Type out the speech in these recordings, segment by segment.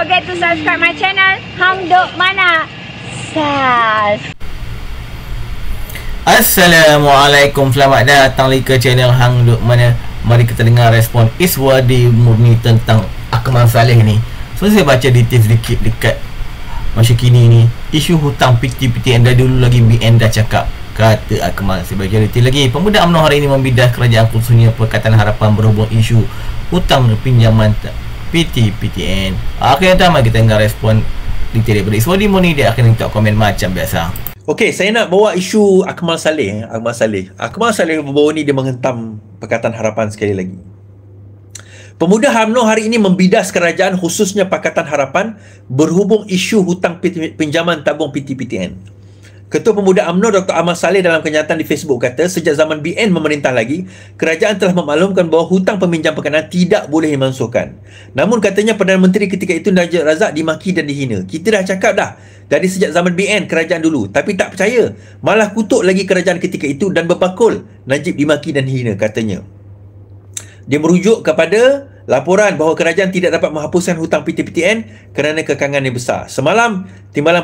forget to subscribe my channel Hang Duk Mana. Sas. Assalamualaikum, selamat datang lagi ke channel Hang Duk Mana. Mari kita dengar respon Iswadi Murni tentang Akmal Saleh ni. Saya baca detail sedikit dekat masa kini ni. Isu hutang PTPTN dah dulu lagi BN dah cakap, kata Akmal. Saya baca detail lagi. Pemuda UMNO hari ini membidah kerajaan khususnya Pakatan Harapan berhubung isu hutang pinjaman PTPTN. Akhirnya mari kita dengar respon detail daripada Iswadi Murni. Dia akan minta komen macam biasa. Okey, saya nak bawa isu Akmal Saleh. Akmal Saleh baru ni dia menghentam Pakatan Harapan sekali lagi. Pemuda UMNO hari ini membidas kerajaan khususnya Pakatan Harapan berhubung isu hutang pinjaman tabung PTPTN. Ketua Pemuda UMNO Dr. Akmal Saleh dalam kenyataan di Facebook kata, sejak zaman BN memerintah lagi, kerajaan telah memaklumkan bahawa hutang peminjam pekanan tidak boleh dimansuhkan. Namun katanya Perdana Menteri ketika itu Najib Razak dimaki dan dihina. Kita dah cakap dah dari sejak zaman BN kerajaan dulu, tapi tak percaya. Malah kutuk lagi kerajaan ketika itu dan berbakul Najib dimaki dan dihina, katanya. Dia merujuk kepada laporan bahawa kerajaan tidak dapat menghapuskan hutang PTPTN kerana kekangan yang besar. Semalam, Timbalan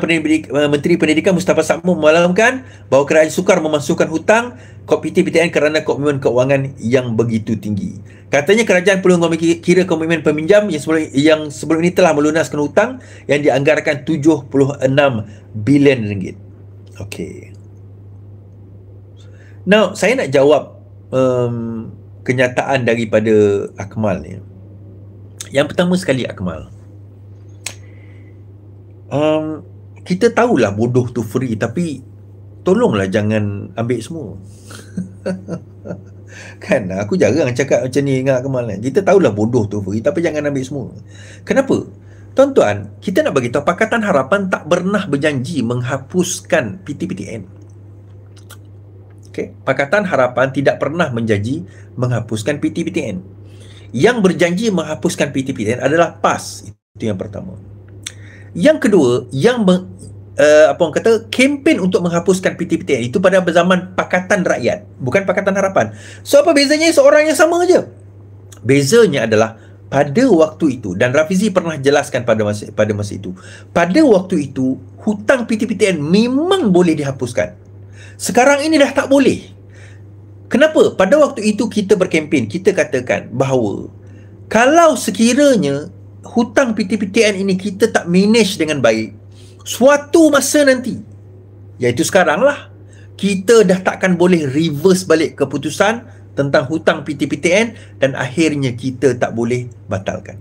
Menteri Pendidikan Mustafa Sakmu memaklumkan bahawa kerajaan sukar memasukkan hutang PTPTN kerana komitmen keuangan yang begitu tinggi. Katanya kerajaan perlu mengambil kira komitmen peminjam yang sebelum ini telah melunaskan hutang yang dianggarkan 76 bilion ringgit. Okey. Now, saya nak jawab kenyataan daripada Akmal ni. Yang pertama sekali, Akmal, kita tahulah bodoh tu free, tapi tolonglah jangan ambil semua. Kan aku jarang cakap macam ni dengan Akmal kan. Kita tahulah bodoh tu free, tapi jangan ambil semua. Kenapa? Tuan-tuan, kita nak bagi tahu Pakatan Harapan tak pernah berjanji menghapuskan PTPTN. Okay. Pakatan Harapan tidak pernah menjanji menghapuskan PTPTN. Yang berjanji menghapuskan PTPTN adalah PAS. Itu yang pertama. Yang kedua, yang kempen untuk menghapuskan PTPTN itu pada zaman Pakatan Rakyat, bukan Pakatan Harapan. So apa bezanya? Seorang yang sama aja. Bezanya adalah pada waktu itu, dan Rafizi pernah jelaskan pada masa itu, pada waktu itu hutang PTPTN memang boleh dihapuskan. Sekarang ini dah tak boleh. Kenapa? Pada waktu itu kita berkempen, kita katakan bahawa kalau sekiranya hutang PTPTN ini kita tak manage dengan baik, suatu masa nanti, iaitu sekarang lah, kita dah takkan boleh reverse balik keputusan tentang hutang PTPTN dan akhirnya kita tak boleh batalkan.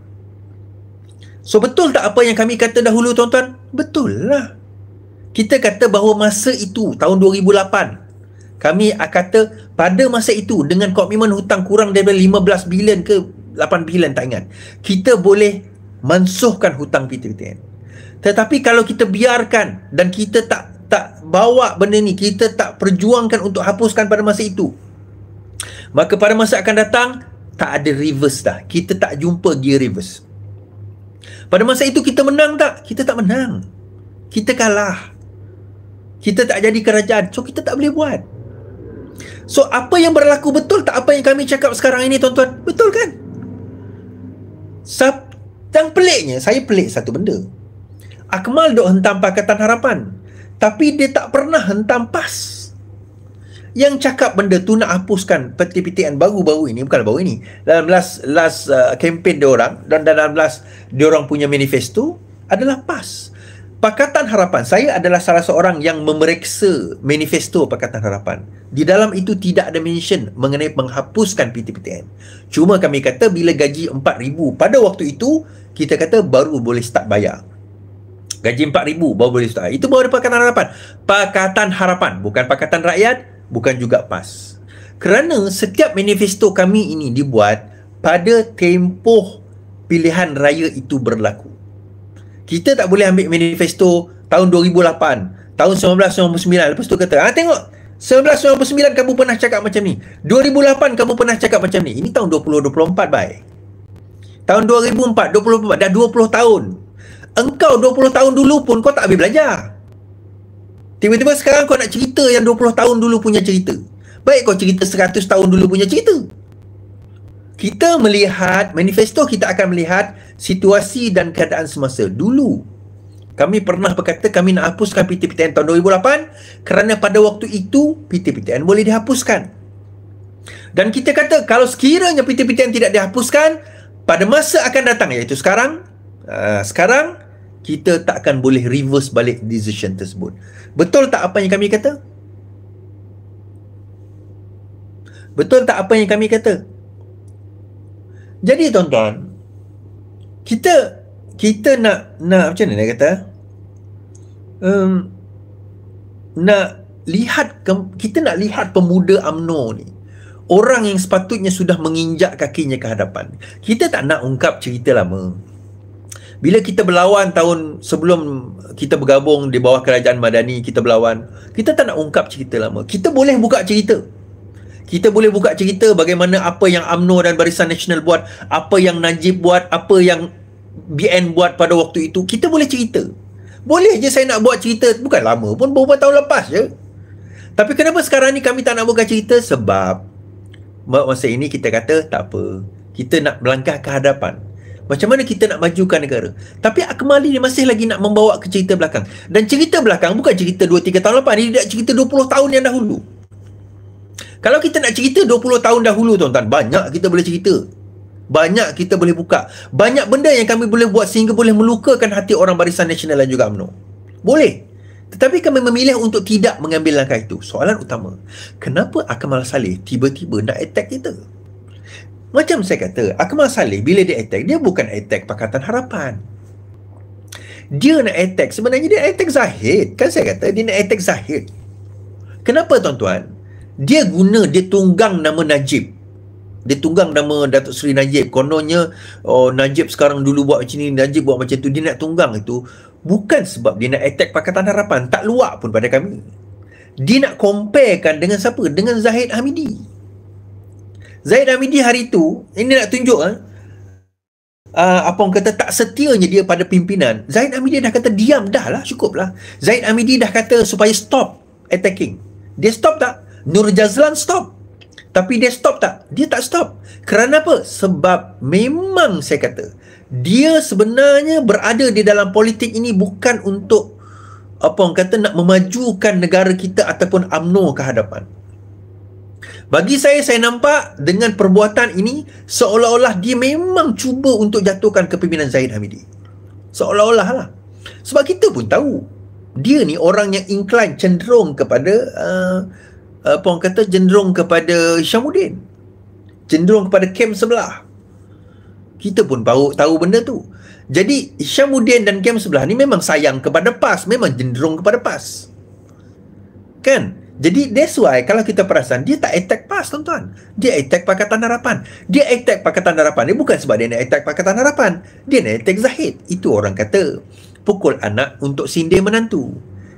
So betul tak apa yang kami kata dahulu, tuan-tuan? Betul lah. Kita kata bahawa masa itu, tahun 2008, kami kata pada masa itu dengan komitmen hutang kurang daripada 15 bilion ke 8 bilion, tak ingat, kita boleh mansuhkan hutang PTPTN. Tetapi kalau kita biarkan dan kita tak bawa benda ni, kita tak perjuangkan untuk hapuskan pada masa itu, maka pada masa akan datang tak ada reverse dah. Kita tak jumpa gear reverse. Pada masa itu kita menang tak? Kita tak menang. Kita kalah. Kita tak jadi kerajaan. So kita tak boleh buat. So apa yang berlaku betul tak apa yang kami cakap sekarang ini, tuan-tuan? Betul kan? Yang peliknya, saya pelik satu benda. Akmal duk hentam Pakatan Harapan, tapi dia tak pernah hentam PAS. Yang cakap benda tu nak hapuskan PTPTN baru-baru ini, bukan baru ini, dalam last campaign diorang, dan dalam last diorang punya manifesto adalah PAS. Pakatan Harapan, saya adalah salah seorang yang memeriksa manifesto Pakatan Harapan. Di dalam itu tidak ada mention mengenai menghapuskan PTPTN. Cuma kami kata bila gaji 4,000 pada waktu itu, kita kata baru boleh start bayar. Gaji 4,000 baru boleh start. Itu baru Pakatan Harapan. Pakatan Harapan, bukan Pakatan Rakyat, bukan juga PAS. Kerana setiap manifesto kami ini dibuat pada tempoh pilihan raya itu berlaku. Kita tak boleh ambil manifesto tahun 2008, tahun 1999, lepas tu kata, tengok, 1999 kamu pernah cakap macam ni, 2008 kamu pernah cakap macam ni. Ini tahun 2024, bye. Tahun 2004, 2024, dah 20 tahun. Engkau 20 tahun dulu pun kau tak habis belajar. Tiba-tiba sekarang kau nak cerita yang 20 tahun dulu punya cerita. Baik kau cerita 100 tahun dulu punya cerita. kita melihat manifesto, kita akan melihat situasi dan keadaan semasa. Dulu kami pernah berkata kami nak hapuskan PTPTN tahun 2008 kerana pada waktu itu PTPTN boleh dihapuskan. Dan kita kata kalau sekiranya PTPTN tidak dihapuskan pada masa akan datang, iaitu sekarang, kita tak akan boleh reverse balik decision tersebut. Betul tak apa yang kami kata? Betul tak apa yang kami kata? Jadi tuan-tuan, kita nak macam mana nak kata? Kita nak lihat pemuda UMNO ni, orang yang sepatutnya sudah menginjak kakinya ke hadapan. Kita tak nak ungkap cerita lama. Bila kita berlawan tahun sebelum kita bergabung di bawah kerajaan Madani, kita berlawan, kita tak nak ungkap cerita lama. Kita boleh buka cerita. Kita boleh buka cerita bagaimana apa yang UMNO dan Barisan Nasional buat, apa yang Najib buat, apa yang BN buat pada waktu itu. Kita boleh cerita. Boleh je saya nak buat cerita, bukan lama pun, beberapa tahun lepas je. Tapi kenapa sekarang ni kami tak nak buka cerita? Sebab masa ini kita kata tak apa, kita nak melangkah ke hadapan. Macam mana kita nak majukan negara. Tapi Akmal ni masih lagi nak membawa ke cerita belakang. Dan cerita belakang bukan cerita 2-3 tahun lepas, ni tidak cerita 20 tahun yang dahulu. Kalau kita nak cerita 20 tahun dahulu tuan-tuan, banyak kita boleh cerita. Banyak kita boleh buka. Banyak benda yang kami boleh buat sehingga boleh melukakan hati orang Barisan Nasional dan juga UMNO. Boleh. Tetapi kami memilih untuk tidak mengambil langkah itu. Soalan utama, kenapa Akmal Saleh tiba-tiba nak attack kita? Macam saya kata, Akmal Saleh bila dia attack, dia bukan attack Pakatan Harapan. Dia nak attack, sebenarnya dia attack Zahid. Kan saya kata, dia nak attack Zahid. Kenapa tuan-tuan? Dia tunggang nama Najib. Dia tunggang nama Datuk Seri Najib. Kononnya, Najib sekarang dulu buat macam ni, Najib buat macam tu. Dia nak tunggang itu bukan sebab dia nak attack Pakatan Harapan. Tak luak pun pada kami. Dia nak comparekan dengan siapa? Dengan Zahid Hamidi. Zahid Hamidi hari itu, ini nak tunjuk apa orang kata tak setianya dia pada pimpinan. Zahid Hamidi dah kata diam dah lah, cukup lah. Zahid Hamidi dah kata supaya stop attacking. Dia stop tak? Nur Jazlan stop. Tapi dia stop tak? Dia tak stop. Kerana apa? Sebab memang saya kata, dia sebenarnya berada di dalam politik ini bukan untuk apa orang kata nak memajukan negara kita ataupun UMNO ke hadapan. Bagi saya nampak dengan perbuatan ini seolah-olah dia memang cuba untuk jatuhkan kepimpinan Zahid Hamidi. Seolah-olah lah. Sebab kita pun tahu dia ni orang yang incline, cenderung kepada apa orang kata, cenderung kepada Hishamuddin, cenderung kepada kem sebelah. Kita pun tahu benda tu. Jadi Hishamuddin dan kem sebelah ni memang sayang kepada PAS, memang cenderung kepada PAS. Kan? Jadi that's why kalau kita perasan, dia tak attack PAS tuan-tuan. Dia attack Pakatan Harapan. Dia attack Pakatan Harapan ni bukan sebab dia nak attack Pakatan Harapan. Dia nak attack Zahid. Itu orang kata pukul anak untuk sindir menantu.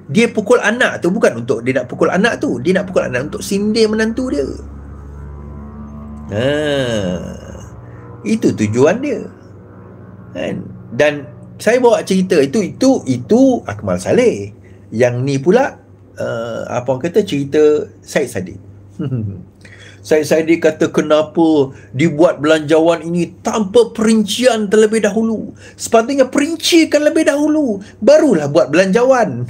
Dia pukul anak tu bukan untuk dia nak pukul anak tu. Dia nak pukul anak untuk sindir menantu dia. Itu tujuan dia. Dan saya bawa cerita itu Akmal Saleh. Yang ni pula apa orang kata, cerita Syed Saddiq. Syed Saddiq kata kenapa dibuat belanjawan ini tanpa perincian terlebih dahulu. Sepatutnya perincikan lebih dahulu, barulah buat belanjawan.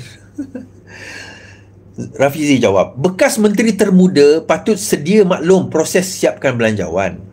Rafizi jawab, bekas menteri termuda patut sedia maklum proses siapkan belanjawan.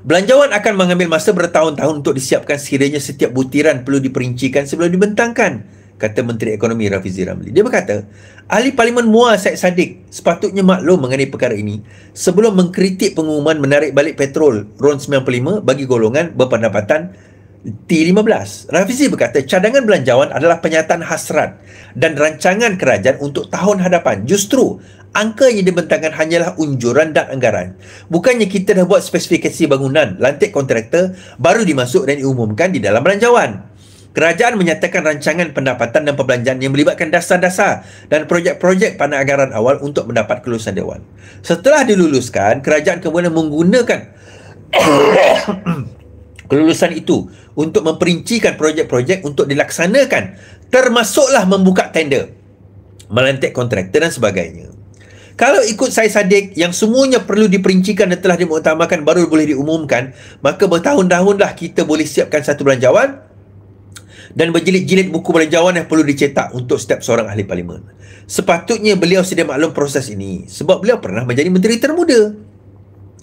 Belanjawan akan mengambil masa bertahun-tahun untuk disiapkan sekiranya setiap butiran perlu diperincikan sebelum dibentangkan, kata Menteri Ekonomi Rafizi Ramli. Dia berkata, Ahli Parlimen Muar Syed Saddiq sepatutnya maklum mengenai perkara ini sebelum mengkritik pengumuman menarik balik petrol RON 95 bagi golongan berpendapatan T15. Rafizi berkata, cadangan belanjawan adalah penyataan hasrat dan rancangan kerajaan untuk tahun hadapan. Justru, angka yang dibentangkan hanyalah unjuran dan anggaran. Bukannya kita dah buat spesifikasi bangunan, lantik kontraktor, baru dimasuk dan diumumkan di dalam belanjawan. Kerajaan menyatakan rancangan pendapatan dan perbelanjaan yang melibatkan dasar-dasar dan projek-projek pada anggaran awal untuk mendapat kelulusan Dewan. Setelah diluluskan, kerajaan kemudian menggunakan kelulusan itu untuk memperincikan projek-projek untuk dilaksanakan, termasuklah membuka tender, melantik kontraktor dan sebagainya. Kalau ikut Syed Saddiq yang semuanya perlu diperincikan dan telah dimuktamarkan baru boleh diumumkan, maka bertahun-tahunlah kita boleh siapkan satu belanjawan dan berjilid-jilid buku belanjawan yang perlu dicetak untuk setiap seorang ahli parlimen. Sepatutnya beliau sedia maklum proses ini sebab beliau pernah menjadi menteri termuda,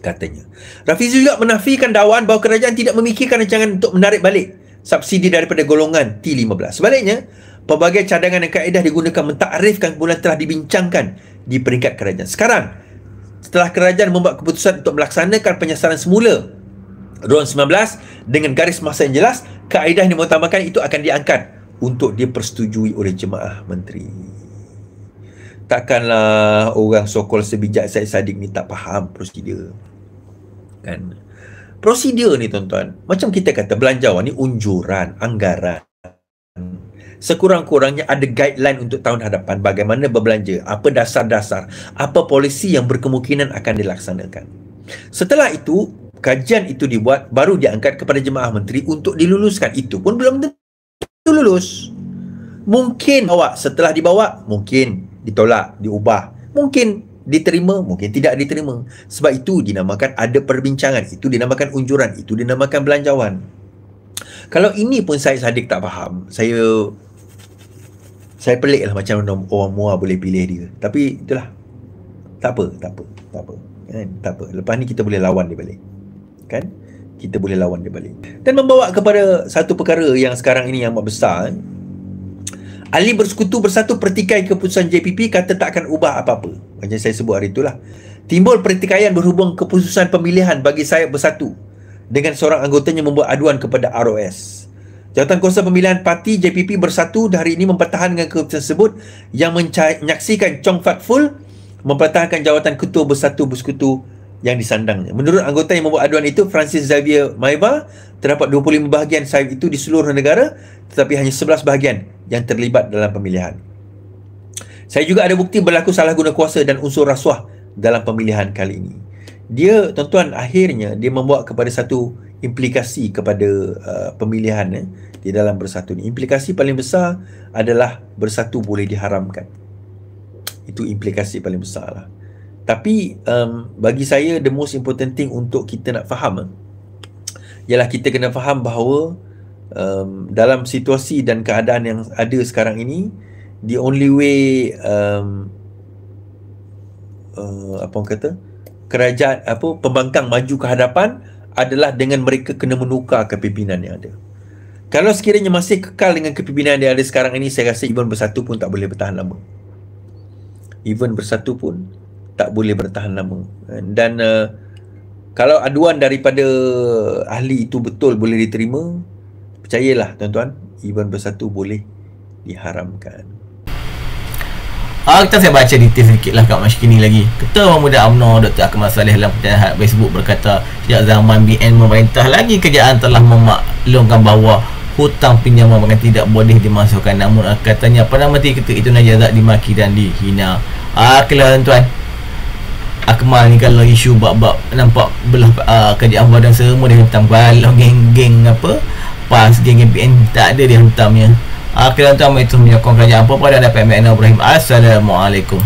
katanya. Rafizi juga menafikan dakwaan bahawa kerajaan tidak memikirkan rancangan untuk menarik balik subsidi daripada golongan T15. Sebaliknya, pelbagai cadangan dan kaedah digunakan mentakrifkan kemudian telah dibincangkan di peringkat kerajaan. Sekarang, setelah kerajaan membuat keputusan untuk melaksanakan penyasaran semula Round 19 dengan garis masa yang jelas, kaedah yang mengutamakan itu akan diangkat untuk dipersetujui oleh jemaah menteri. Takkanlah orang sokol sebijak Syed Saddiq ni tak faham prosedur, kan? Prosedur ni tuan-tuan, macam kita kata belanjawan ni unjuran, anggaran. Sekurang-kurangnya ada guideline untuk tahun hadapan bagaimana berbelanja, apa dasar-dasar, apa polisi yang berkemungkinan akan dilaksanakan. Setelah itu, kajian itu dibuat, baru diangkat kepada jemaah menteri untuk diluluskan. Itu pun belum tentu lulus. Mungkin setelah dibawa, mungkin ditolak, diubah, mungkin diterima, mungkin tidak diterima. Sebab itu dinamakan ada perbincangan, itu dinamakan unjuran, itu dinamakan belanjawan. Kalau ini pun Syed Saddiq tak faham, saya pelik lah macam orang Muar boleh pilih dia. Tapi itulah, tak apa kan? Tak apa, lepas ni kita boleh lawan dia balik, kan? Kita boleh lawan dia balik. Dan membawa kepada satu perkara yang sekarang ini yang amat besar, Ali bersekutu bersatu pertikai keputusan JPP, kata tak akan ubah apa-apa. Macam saya sebut hari itulah. Timbul pertikaian berhubung keputusan pemilihan bagi Sayap Bersatu dengan seorang anggotanya membuat aduan kepada ROS. Jawatankuasa Pemilihan Parti JPP Bersatu hari ini mempertahankan keputusan tersebut yang menyaksikan Chong Fat Ful mempertahankan jawatan Ketua Bersatu-Bersekutu yang disandangnya. Menurut anggota yang membuat aduan itu, Francis Xavier Maiva, terdapat 25 bahagian Sayap itu di seluruh negara, tetapi hanya 11 bahagian yang terlibat dalam pemilihan. Saya juga ada bukti berlaku salah guna kuasa dan unsur rasuah dalam pemilihan kali ini. Dia, tuan-tuan, akhirnya dia membawa kepada satu implikasi kepada pemilihan di dalam Bersatu ni. Implikasi paling besar adalah Bersatu boleh diharamkan. Itu implikasi paling besar lah. Tapi bagi saya the most important thing untuk kita nak faham ialah kita kena faham bahawa dalam situasi dan keadaan yang ada sekarang ini, the only way kerajaan pembangkang maju ke hadapan adalah dengan mereka kena menukar kepimpinan yang ada. Kalau sekiranya masih kekal dengan kepimpinan yang ada sekarang ini, saya rasa even Bersatu pun tak boleh bertahan lama. Even Bersatu pun tak boleh bertahan lama. Dan kalau aduan daripada ahli itu betul boleh diterima, percayalah tuan-tuan, even Bersatu boleh diharamkan. Kita saya baca detail sedikit lah kat Masyikini lagi. Ketua Pemuda UMNO Dr. Akmal Saleh dalam pertanyaan Facebook berkata, sejak zaman BN memerintah lagi, kerajaan telah memaklumkan bahawa hutang pinjaman bahkan tidak boleh dimasukkan. Namun katanya Perdana Menteri ketika itu Najazat dimaki dan dihina. Kalau tuan-tuan, Akmal ni kalau isu bab-bab nampak belah kerajaan badan semua dia hentam. Kalau geng-geng PAS, geng-geng PN tak ada dia hentamnya. Kalau tuan-tuan itu menyokong kerajaan apa pada dapat Ibrahim. Assalamualaikum.